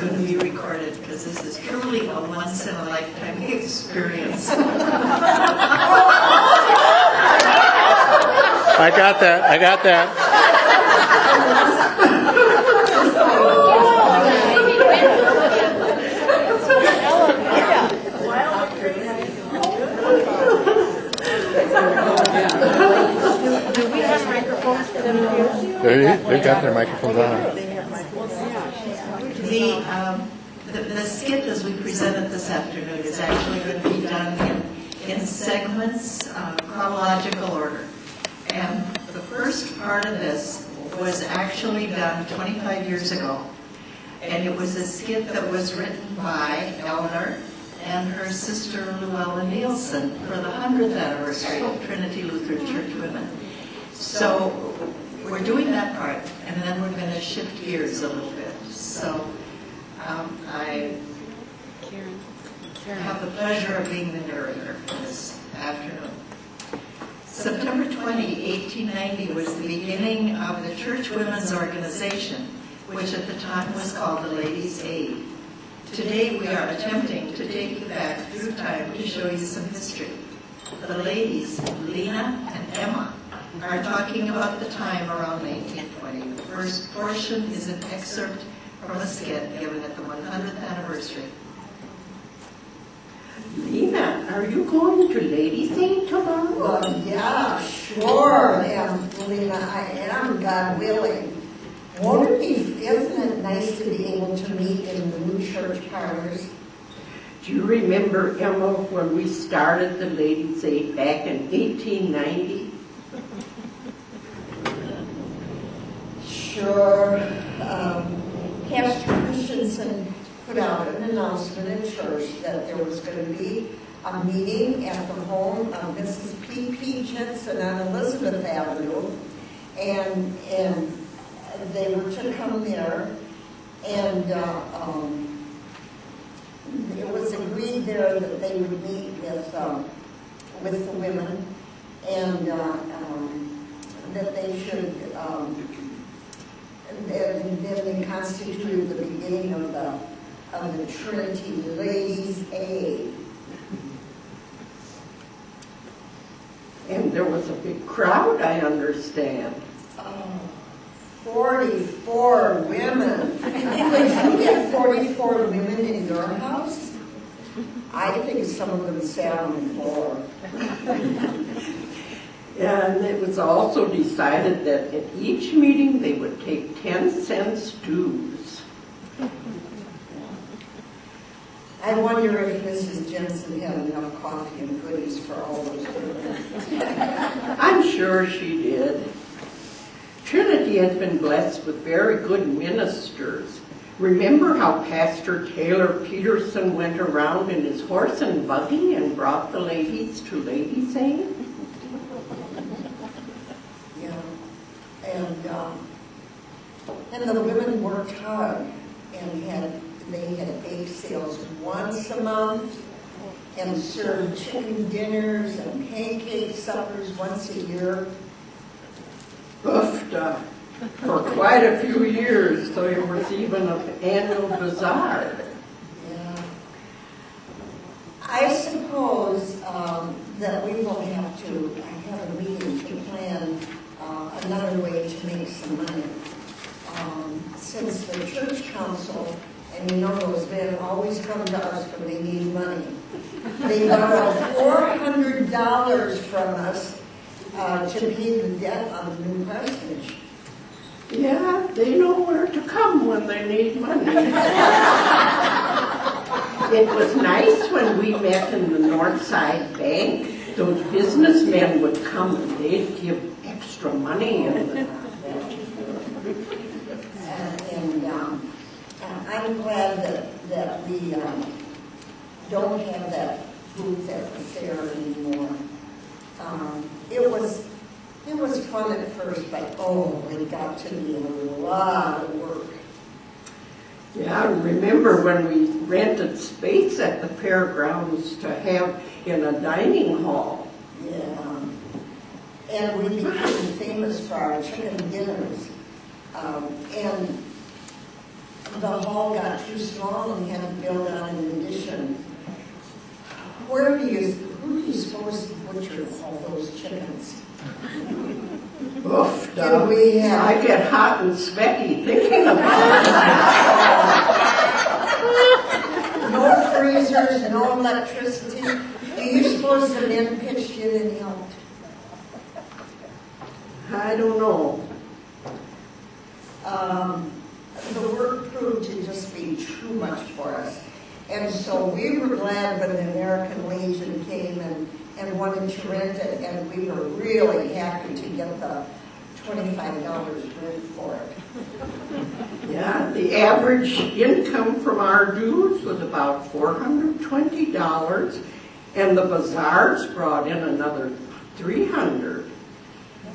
going to be recorded because this is truly a once-in-a-lifetime experience. I got that. Do we have microphones for them to use? They've got their microphones on. The skit as we presented this afternoon is actually going to be done in segments, chronological order. And the first part of this was actually done 25 years ago. And it was a skit that was written by Eleanor and her sister Luella Nielsen for the 100th anniversary of Trinity Lutheran Church Women. So we're doing that part, and then we're going to shift gears a little bit. So I have the pleasure of being the narrator for this afternoon. September 20, 1890 was the beginning of the Church Women's Organization, which at the time was called the Ladies' Aid. Today we are attempting to take you back through time to show you some history. The ladies, Lena and Emma, are talking about the time around 1920. The first portion is an excerpt from a skit given at the 100th anniversary. Lena, are you going to Ladies' Aid tomorrow? Yeah, sure, Lena, I am, God willing. Isn't it nice to be able to meet in the new church parlors? Do you remember, Emma, when we started the Ladies' Aid back in 1890? Sure. Pastor Christensen put out an announcement in church that there was going to be a meeting at the home of Mrs. P.P. Jensen on Elizabeth Avenue, and they were to come there, and it was agreed there that they would meet with the women, and that they should, and then they constituted the beginning of the Trinity Ladies' Aid. And there was a big crowd, I understand. 44 women. Would you get 44 women in your house? I think some of them sat on the floor. And it was also decided that at each meeting they would take 10 cents dues. I wonder if Mrs. Jensen had enough coffee and goodies for all those women. I'm sure she did. Trinity has been blessed with very good ministers. Remember how Pastor Taylor Peterson went around in his horse and buggy and brought the ladies to Ladies' Aid? Yeah. And the women worked hard and they had bake sales once a month and served chicken dinners and pancake suppers once a year. Buffed up for quite a few years, so there was even an annual bazaar. Yeah. I suppose that we will have to have a meeting to plan another way to make some money. Since the church council, and you know those men always come to us when they need money, they borrowed $400 from us to pay the debt on the new parsonage. Yeah, they know where to come when they need money. It was nice when we met in the Northside Bank. Those businessmen would come and they'd give extra money. And I'm glad that we don't have that booth at the fair anymore. It was fun at first, but it got to be a lot of work. Yeah, I remember when we rented space at the fairgrounds to have in a dining hall. Yeah. And we became famous for our chicken dinners. And the hall got too small and had to build on an addition. Who do you suppose butchered all those chickens? Oof, Did we have- I get hot and sweaty thinking about it. No freezers, no electricity. Do you suppose the men pitched in and helped? I don't know. The work proved to just be too much for us. And so we were glad when the American Legion came and wanted to rent it, and we were really happy to get the $25 rent for it. Yeah, the average income from our dues was about $420, and the bazaars brought in another $300.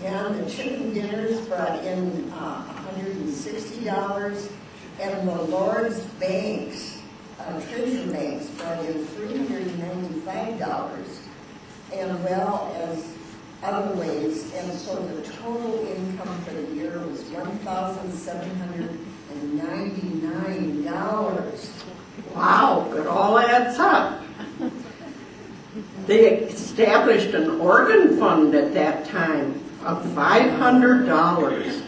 Yeah, the chicken dinners brought in $160, and the Lord's banks, treasure banks, brought in $395, and well as other ways. And so the total income for the year was $1,799. Wow, it all adds up. They established an organ fund at that time of $500.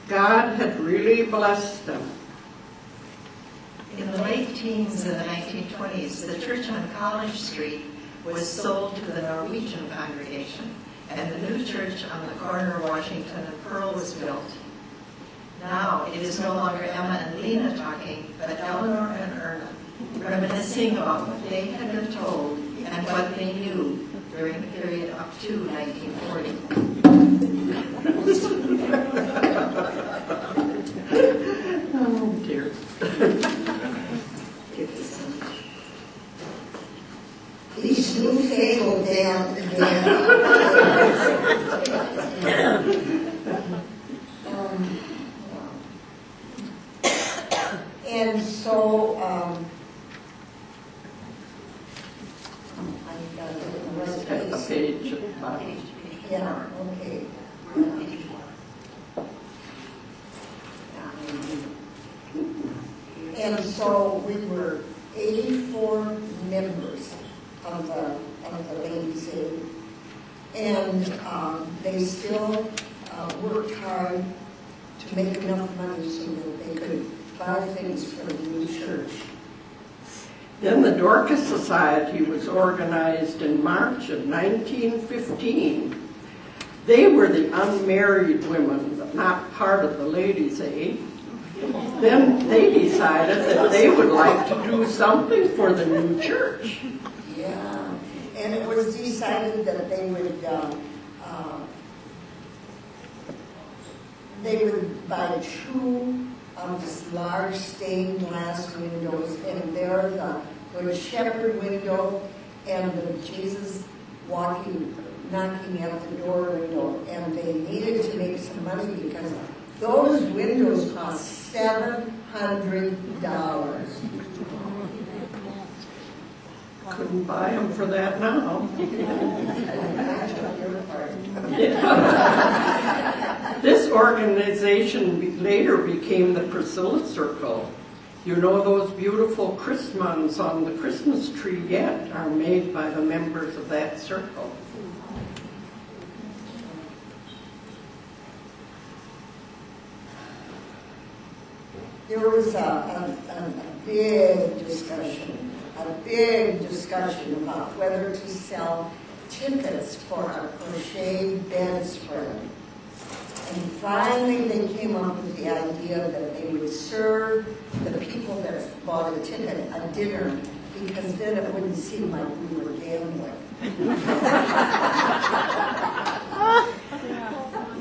God had really blessed them. In the late teens and the 1920s, the church on College Street was sold to the Norwegian congregation, and the new church on the corner of Washington and Pearl was built. Now it is no longer Emma and Lena talking, but Eleanor and Erna, reminiscing about what they had been told and what they knew during the period up to 1940. Oh dear. These newfangled damn. And so, I've got to get the right At the place. page at the bottom. Yeah, okay. And so we were 84 members of the Ladies' Aid, and they still worked hard to make enough money so that they could buy things for the new church. Then the Dorcas Society was organized in March of 1915. They were the unmarried women, but not part of the Ladies' Aid. Then they decided that they would like to do something for the new church. Yeah, and it was decided that they would buy 2 of these large stained glass windows, and they're the Good Shepherd window and the Jesus knocking at the door window, and they needed to make some money because those windows cost $700. Couldn't buy them for that now. This organization later became the Priscilla Circle. You know, those beautiful Christmas on the Christmas tree yet are made by the members of that circle. There was a big discussion about whether to sell tickets for a crocheted bedspread. And finally they came up with the idea that they would serve the people that bought a ticket a dinner, because then it wouldn't seem like we were gambling.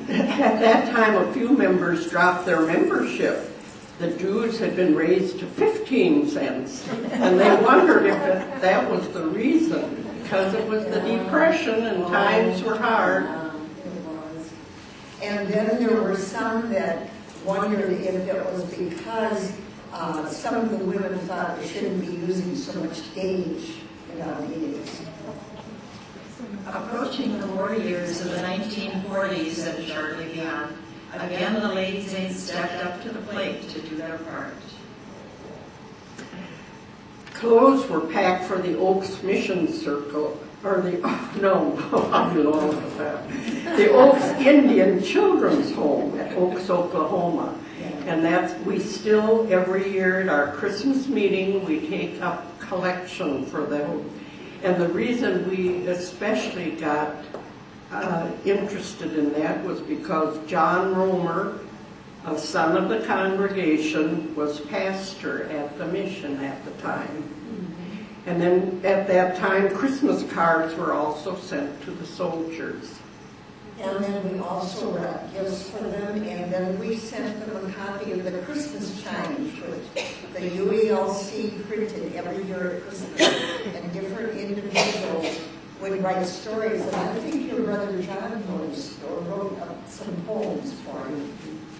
At that time, a few members dropped their membership. The dues had been raised to 15 cents, and they wondered if that was the reason, because it was the Depression and times were hard. It was. And then there were some that wondered if it was because some of the women thought they shouldn't be using so much stage in our meetings. Approaching the war years of the 1940s and shortly beyond, again the Ladies' Aid stepped up to the plate to do their part. Clothes were packed for the Oaks Mission Circle, or the, no, I belong with that. The Oaks Indian Children's Home at Oaks, Oklahoma. And we still, every year at our Christmas meeting, we take up collection for them. And the reason we especially got interested in that was because John Romer, a son of the congregation, was pastor at the mission at the time. And then at that time, Christmas cards were also sent to the soldiers. And then we also wrapped gifts for them, and then we sent them a copy of the Christmas Chimes, which the UELC printed every year at Christmas, and different individuals would write stories. And I think your brother John wrote up some poems for him.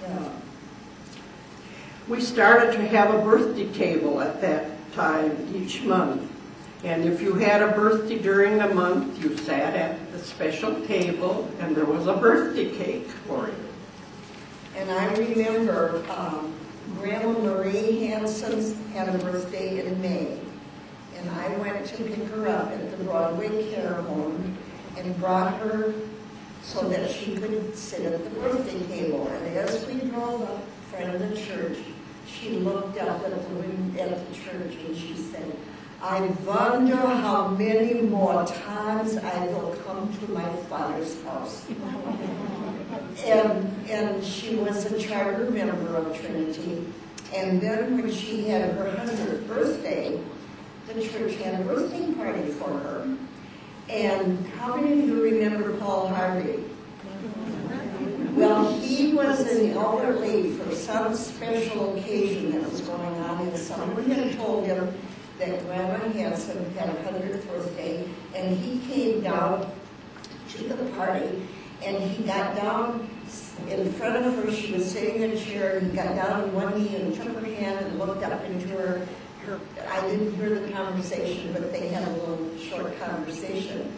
Yeah. We started to have a birthday table at that time each month. And if you had a birthday during the month, you sat at the special table and there was a birthday cake for you. And I remember Grandma Marie Hansen had a birthday in May. And I went to pick her up at the Broadway Care Home and brought her so that she could sit at the birthday table. And as we drove up in front of the church, she looked up at the church and she said, "I wonder how many more times I will come to my father's house." And she was a charter member of Trinity. And then when she had her 100th birthday, the church had a birthday party for her. And how many of you remember Paul Harvey? Well, he was an elderly for some special occasion that was going on, and someone had told him that Grandma Hansen had a 100th birthday, and he came down to the party, and he got down in front of her. She was sitting in a chair, and he got down on one knee and took her hand and looked up into her. I didn't hear the conversation, but they had a little short conversation.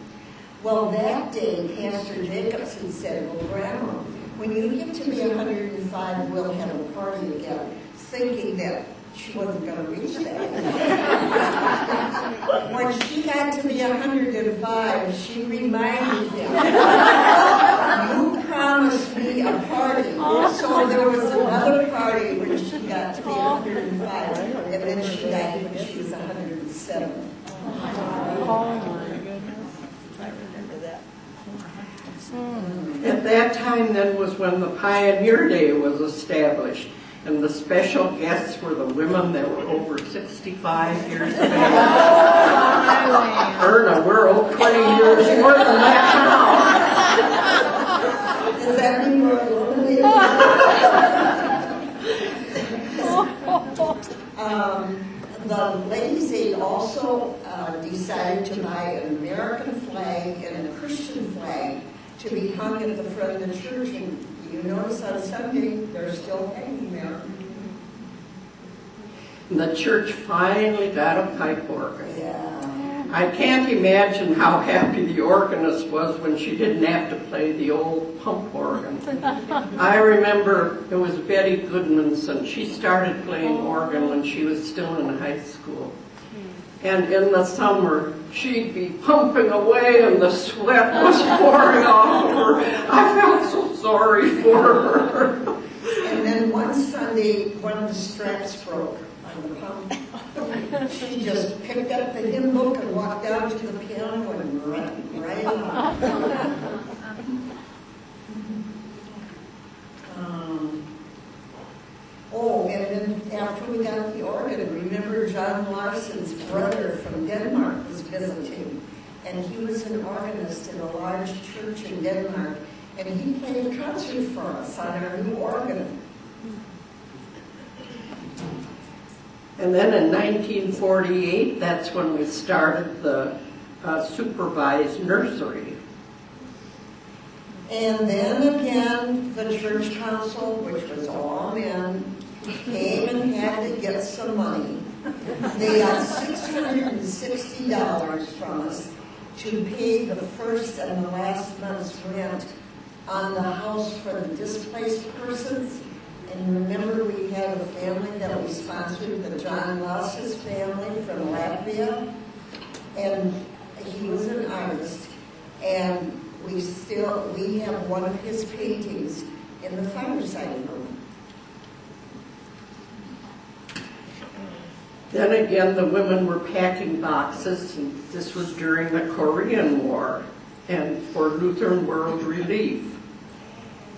Well, that day, Pastor Jacobson said, "Well, Grandma, when you get to be 105, we'll have a party again," thinking that she wasn't going to reach that. When she got to be 105, she reminded him, "You promised me a party." So there was another party when she got to be 105, and then she died when she was 107. Oh my goodness. I remember that. At that time then was when the Pioneer Day was established. And the special guests were the women that were over 65 years of age. Erna, we're over 20 years more than that now. Does that mean we're eliminated? The Ladies' Aid also decided to buy an American flag and a Christian flag to be hung at the front of the church. And you notice on Sunday, they're still hanging there. And the church finally got a pipe organ. Yeah. I can't imagine how happy the organist was when she didn't have to play the old pump organ. I remember it was Betty Goodmanson. She started playing organ when she was still in high school. And in the summer, she'd be pumping away and the sweat was pouring off her. I felt so sorry for her. And then one Sunday, one of the straps broke on the pump. She just picked up the hymn book and walked down to the piano and right on. And then after we got the organ, remember John Larson's brother from Denmark was visiting, and he was an organist in a large church in Denmark, and he played a concert for us on our new organ. And then in 1948, that's when we started the supervised nursery. And then again, the church council, which was all men, came and had to get some money. They got $660 from us to pay the first and the last month's rent on the house for the displaced persons. And remember, we had a family that we sponsored, the John Loss's family from Latvia. And he was an artist. And we have one of his paintings in the fireside room. Then again, the women were packing boxes, and this was during the Korean War, and for Lutheran World Relief.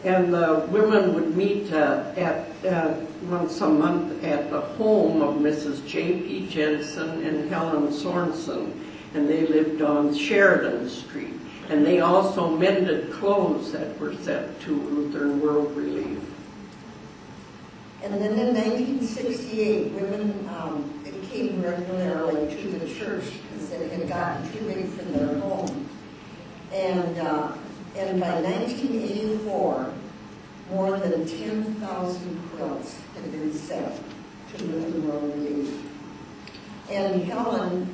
And the women would meet once a month at the home of Mrs. J.P. Jensen and Helen Sorensen, and they lived on Sheridan Street. And they also mended clothes that were sent to Lutheran World Relief. And then in 1968, women came regularly to the church because they had gotten too big for their home. And by 1984, more than 10,000 quilts had been sent to Lutheran World Relief. And Helen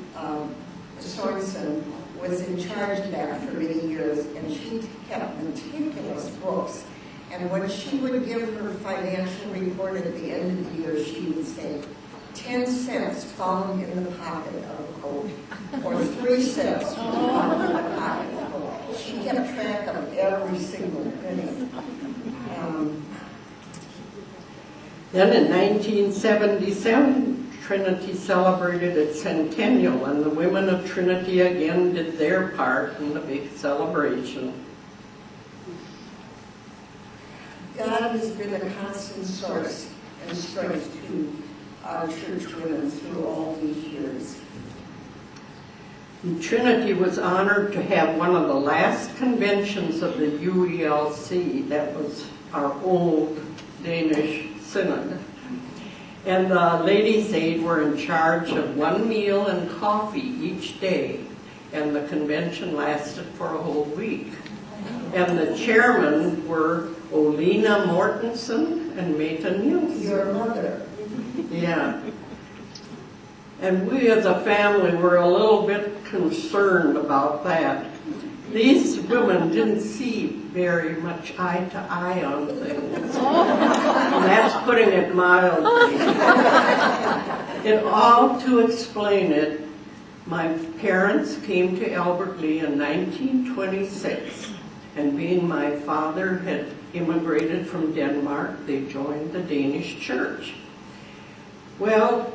Sorensen was in charge of that for many years, and she kept meticulous books. And when she would give her financial report at the end of the year, she would say, 10 cents found in the pocket of a coat, or 3 cents found in the pocket of a coat. She kept track of every single penny. Then in 1977, Trinity celebrated its centennial, and the women of Trinity again did their part in the big celebration. God has been a constant source and strength to our church women through all these years. And Trinity was honored to have one of the last conventions of the UELC, that was our old Danish synod. And the Ladies' Aid were in charge of one meal and coffee each day, and the convention lasted for a whole week. And the chairmen were Olina Mortensen and Meta Nielsen. Your mother. Yeah. And we as a family were a little bit concerned about that. These women didn't see very much eye to eye on things. And that's putting it mildly. And all to explain it, my parents came to Albert Lea in 1926. And being my father had immigrated from Denmark, they joined the Danish church. Well,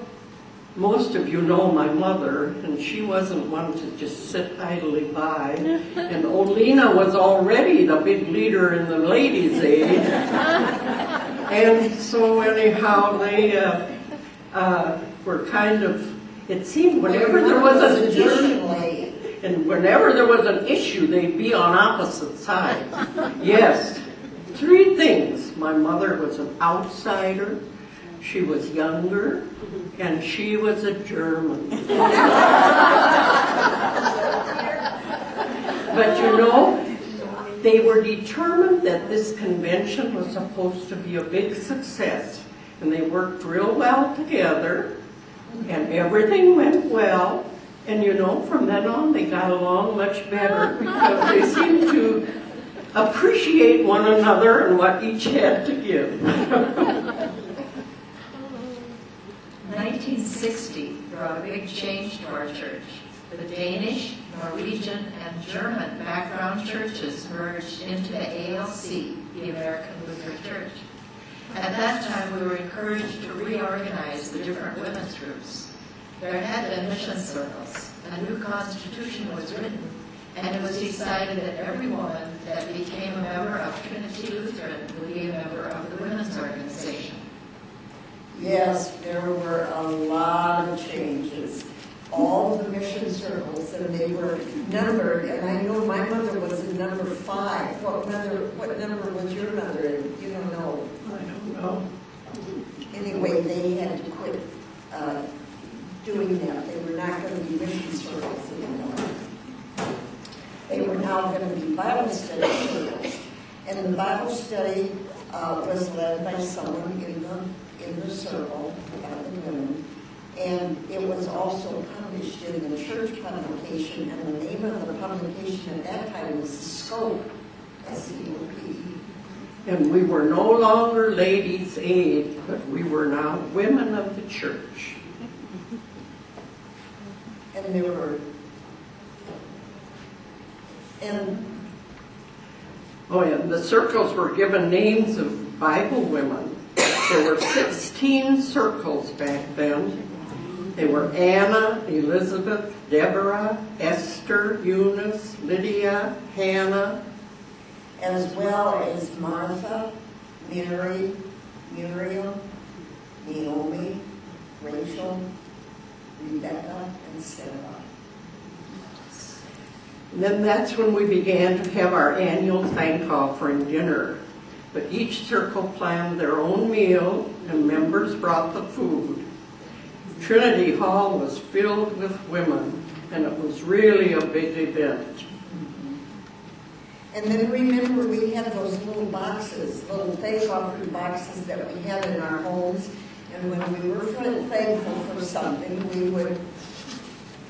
most of you know my mother, and she wasn't one to just sit idly by. And Olina was already the big leader in the Ladies' Aid. And so anyhow, they were kind of, it seemed whenever there was an issue, they'd be on opposite sides. Yes, 3 things. My mother was an outsider, she was younger, and she was a German. But you know, they were determined that this convention was supposed to be a big success, and they worked real well together, and everything went well. And you know, from then on, they got along much better because they seemed to appreciate one another and what each had to give. 1960 brought a big change to our church. The Danish, Norwegian, and German background churches merged into the ALC, the American Lutheran Church. At that time, we were encouraged to reorganize the different women's groups. There had been mission circles. A new constitution was written, and it was decided that every woman that became a member of Trinity Lutheran would be a member of the women's organization. Yes, there were a lot of changes. All the mission circles, and they were numbered, and I know my mother was in number 5. What number was your mother? You don't know. I don't know. Anyway, they had to quit doing that. They were not going to be mission circles anymore. They were now going to be Bible study circles. And the Bible study was led by someone in the circle, the women. And it was also published in the church publication, and the name of the publication at that time was Scope, S-C-O-P-E. And we were no longer ladies' aid, but we were now women of the church. And there were, and Oh yeah, the circles were given names of Bible women. There were 16 circles back then. They were Anna, Elizabeth, Deborah, Esther, Eunice, Lydia, Hannah, as well as Martha, Mary, Miriam, Naomi, Rachel, Rebecca, and Sarah. And then that's when we began to have our annual Thankoffering dinner. But each circle planned their own meal, and members brought the food. Trinity Hall was filled with women, and it was really a big event. And then remember, we had those little boxes, little thank-offering boxes that we had in our homes. And when we were feeling thankful for something, we would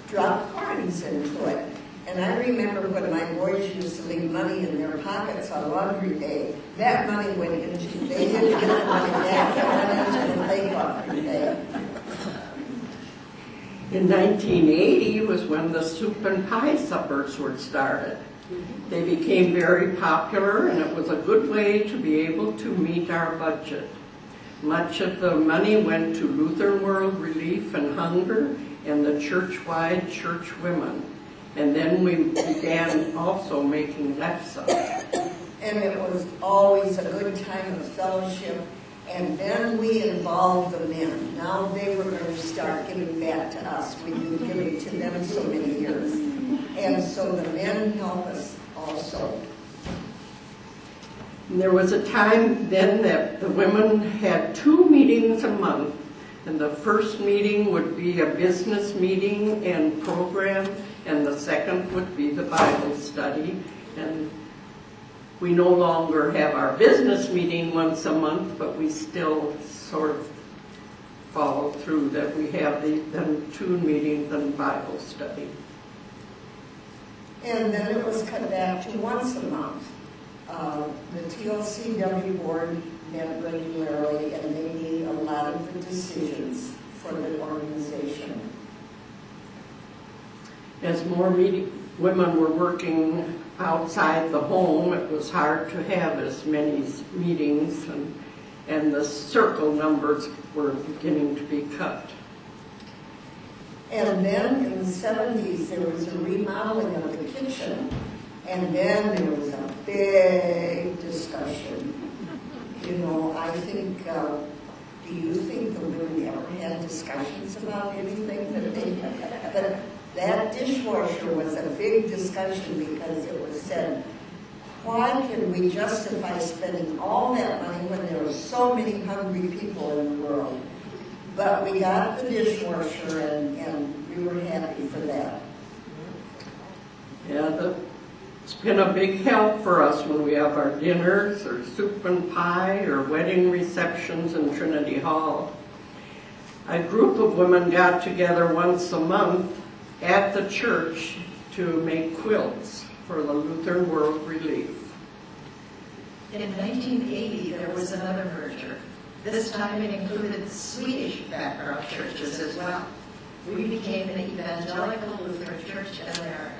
drop coins into it. And I remember when my boys used to leave money in their pockets on laundry day, that money went into, they didn't get the money back, it went into the thank-offering day. In 1980 was when the soup and pie suppers were started. They became very popular, and it was a good way to be able to meet our budget. Much of the money went to Lutheran World Relief and Hunger and the church-wide church women. And then we began also making lefse. And it was always a good time of fellowship. And then we involved the men. Now they were going to start giving back to us. We've been giving to them so many years. And so the men help us also. And there was a time then that the women had 2 meetings a month. And the first meeting would be a business meeting and program, and the second would be the Bible study. And we no longer have our business meeting once a month, but we still sort of follow through that we have them 2 meetings and Bible study. And then it was cut back to once a month. The TLCW board met regularly, and they made a lot of the decisions for the organization. As more women were working outside the home, it was hard to have as many meetings, and the circle numbers were beginning to be cut. And then in the 70s, there was a remodeling of the kitchen, and then there was a big discussion. You know, I think, do you think the women ever had discussions about anything that they had? But that dishwasher was a big discussion because it was said, why can we justify spending all that money when there are so many hungry people in the world? But we got the dishwasher, and we were happy for that. Yeah, it's been a big help for us when we have our dinners or soup and pie or wedding receptions in Trinity Hall. A group of women got together once a month at the church to make quilts for the Lutheran World Relief. In 1980, there was another merger. This time it included Swedish background churches as well. We became an evangelical Lutheran church in America.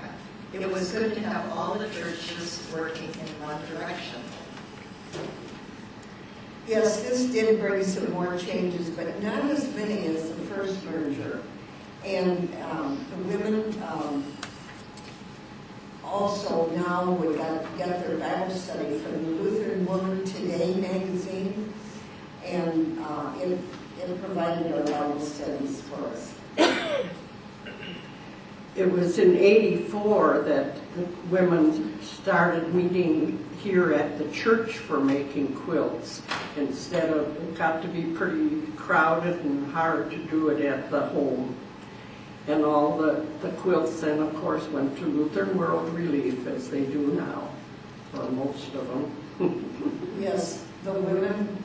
It was good to have all the churches working in one direction. Yes, this did bring some more changes, but not as many as the first merger. And the women also now would get their Bible study from the Lutheran Woman Today magazine, and it provided our Bible studies for us. It was in '84 that the women started meeting here at the church for making quilts. Instead of, it got to be pretty crowded and hard to do it at the home. And all the quilts then, of course, went to Lutheran World Relief, as they do now, for most of them. Yes, the women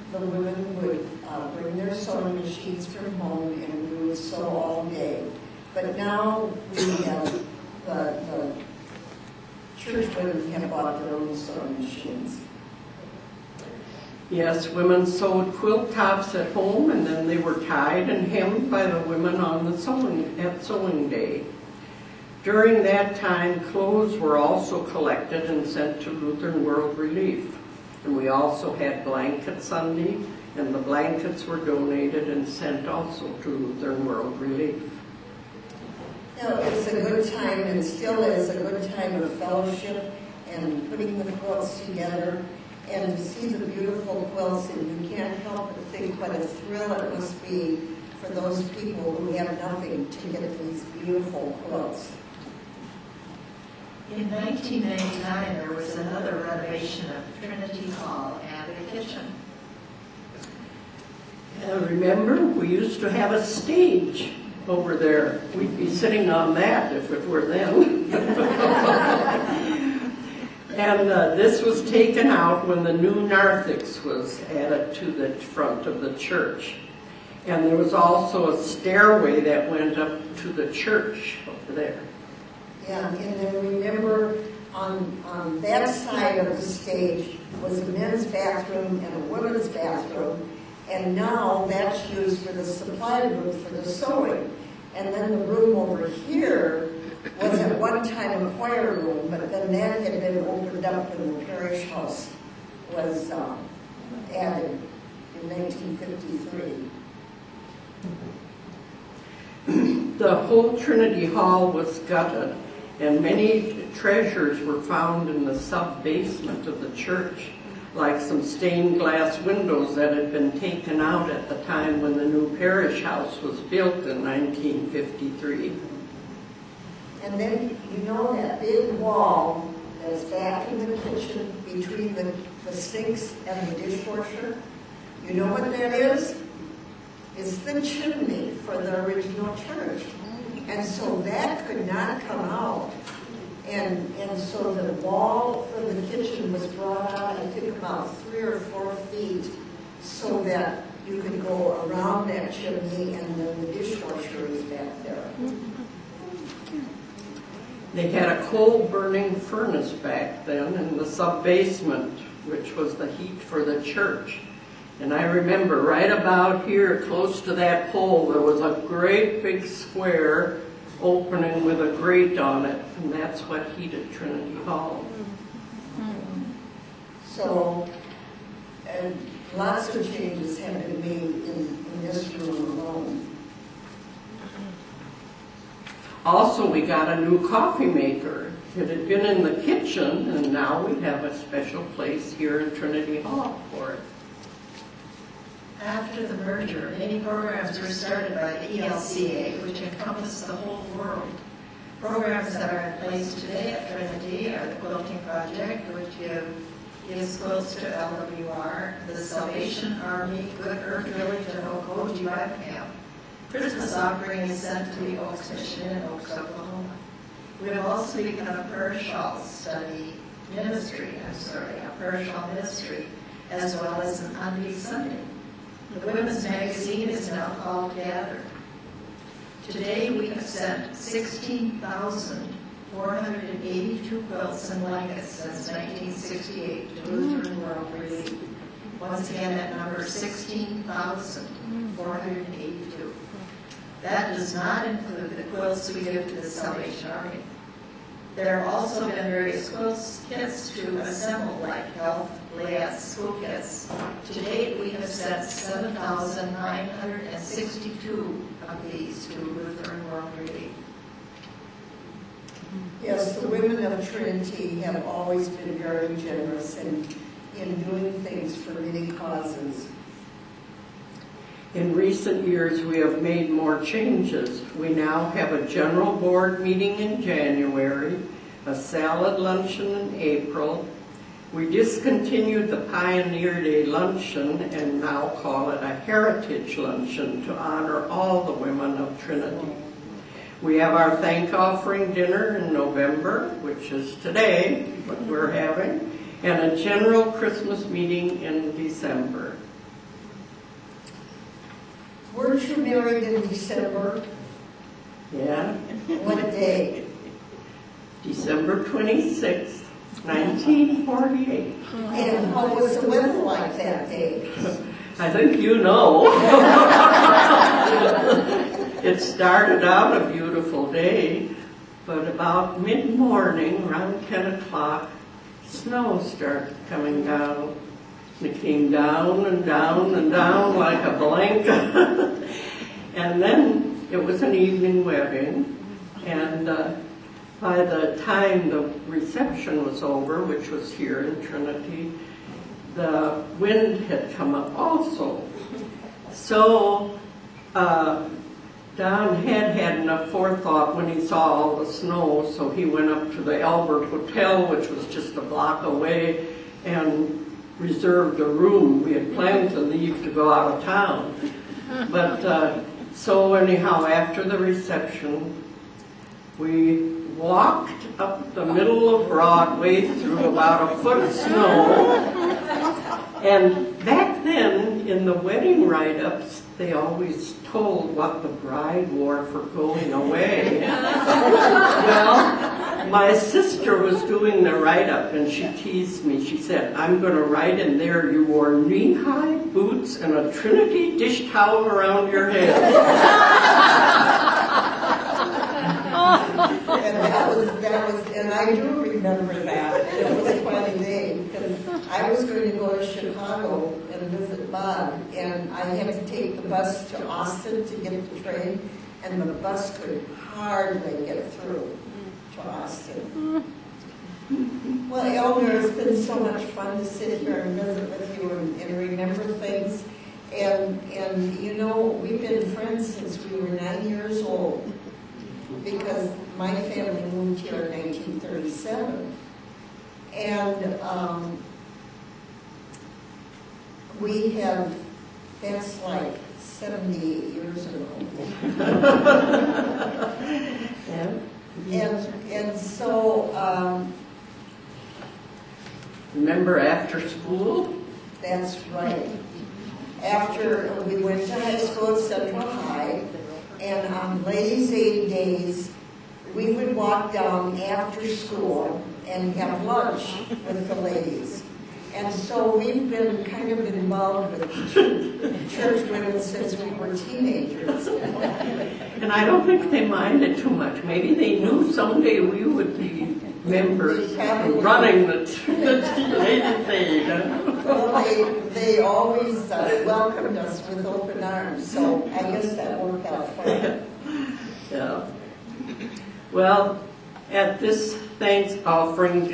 would bring their sewing machines from home, and we would sew all day. But now we have the church women have bought their own sewing machines. Yes, women sewed quilt tops at home, and then they were tied and hemmed by the women on the sewing day. During that time, clothes were also collected and sent to Lutheran World Relief. And we also had Blanket Sunday, and the blankets were donated and sent also to Lutheran World Relief. It's a good time, and still is a good time of fellowship and putting the quilts together, and to see the beautiful quilts, and you can't help but think what a thrill it must be for those people who have nothing to get these beautiful quilts. In 1999, there was another renovation of Trinity Hall and the kitchen. Remember, we used to have a stage over there. We'd be sitting on that if it were them. And this was taken out when the new narthex was added to the front of the church. And there was also a stairway that went up to the church over there. Yeah, and then remember on that side of the stage was a men's bathroom and a women's bathroom, and now that's used for the supply room for the sewing. And then the room over here was at one time a choir room, but then that had been opened up when the parish house was added in 1953. The whole Trinity Hall was gutted, and many treasures were found in the sub-basement of the church, like some stained glass windows that had been taken out at the time when the new parish house was built in 1953. And then, you know, that big wall that's back in the kitchen between the sinks and the dishwasher, you know what that is? It's the chimney for the original church. And so that could not come out. And so the wall for the kitchen was brought out, I think, about 3 or 4 feet, so that you could go around that chimney, and then the dishwasher is back there. They had a coal-burning furnace back then in the sub-basement, which was the heat for the church. And I remember right about here, close to that pole, there was a great big square opening with a grate on it, and that's what heated Trinity Hall. So, and lots of changes have been made in this room alone. Also, we got a new coffee maker. It had been in the kitchen, and now we have a special place here in Trinity Hall for it. After the merger, many programs were started by the ELCA, which encompass the whole world. Programs that are in place today at Trinity are the Quilting Project, which gives quilts to LWR, the Salvation Army, Good Earth Village, and Okoji Bible Camp. Christmas offering is sent to the Oaks Mission in Oaks, Oklahoma. We have also begun a parish hall ministry, as well as an Undy Sunday. The Women's Magazine is now called Gather. Today we have sent 16,482 quilts and blankets since 1968 to Lutheran World Relief. Once again, that number is 16,482. That does not include the quilts we give to the Salvation Army. There have also been various quilts kits to assemble, like health, layouts, school kits. To date, we have sent 7,962 of these to Lutheran World Relief. Yes, the women of Trinity have always been very generous in doing things for many causes. In recent years, we have made more changes. We now have a general board meeting in January, a salad luncheon in April. We discontinued the Pioneer Day luncheon and now call it a Heritage Luncheon to honor all the women of Trinity. We have our Thankoffering dinner in November, which is today, what we're having, and a general Christmas meeting in December. Weren't you married in December? Yeah. What day? December 26th. 1948. And what was the weather like that day? I think you know. It started out a beautiful day, but about mid-morning, around 10 o'clock, snow started coming down. It came down and down and down like a blanket. And then it was an evening wedding, and by the time the reception was over, which was here in Trinity, the wind had come up also. So Don had enough forethought when he saw all the snow, so he went up to the Albert Hotel, which was just a block away, and reserved a room. We had planned to leave to go out of town. But so anyhow, after the reception, we walked up the middle of Broadway through about a foot of snow. And back then, in the wedding write-ups, they always told what the bride wore for going away. Well, my sister was doing the write-up, and she teased me. She said, "I'm going to write in there, you wore knee-high boots and a Trinity dish towel around your head." And I do remember that. It was a funny day because I was going to go to Chicago and visit Bob, and I had to take the bus to Austin to get the train, and the bus could hardly get through to Austin. Well, Elmer, it's been so much fun to sit here and visit with you and remember things. And you know, we've been friends since we were 9 years old, because my family moved here in 1937. And we have, that's like 78 years ago. And so... Remember after school? That's right. After we went to high school at Central High, and on Ladies' Aid days, we would walk down after school and have lunch with the ladies. And so we've been kind of involved with church women since we were teenagers. And I don't think they minded too much. Maybe they knew someday we would be members running the Ladies' Aid. Well, they always welcomed us with open arms, so I guess that worked out fine. Yeah. Well, at this Thankoffering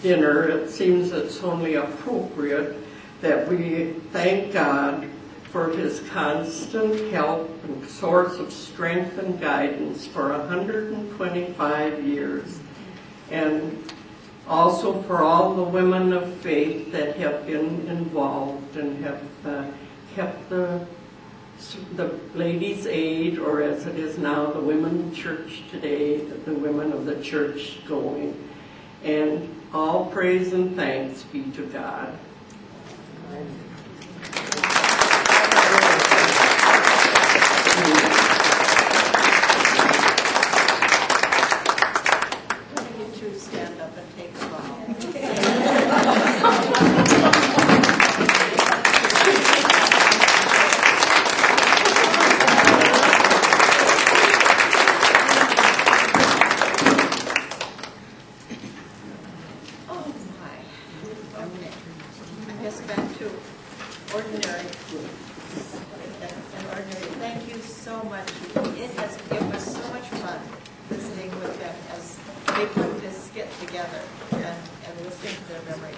dinner, it seems it's only appropriate that we thank God for His constant help and source of strength and guidance for 125 years. And also for all the women of faith that have been involved and have kept the Ladies' Aid, or as it is now, the Women Church today, the women of the church going. And all praise and thanks be to God. Stand up and take a bow. Back to ordinary. And ordinary. Thank you so much. It was so much fun listening with them as they put this skit together and listening to their memories.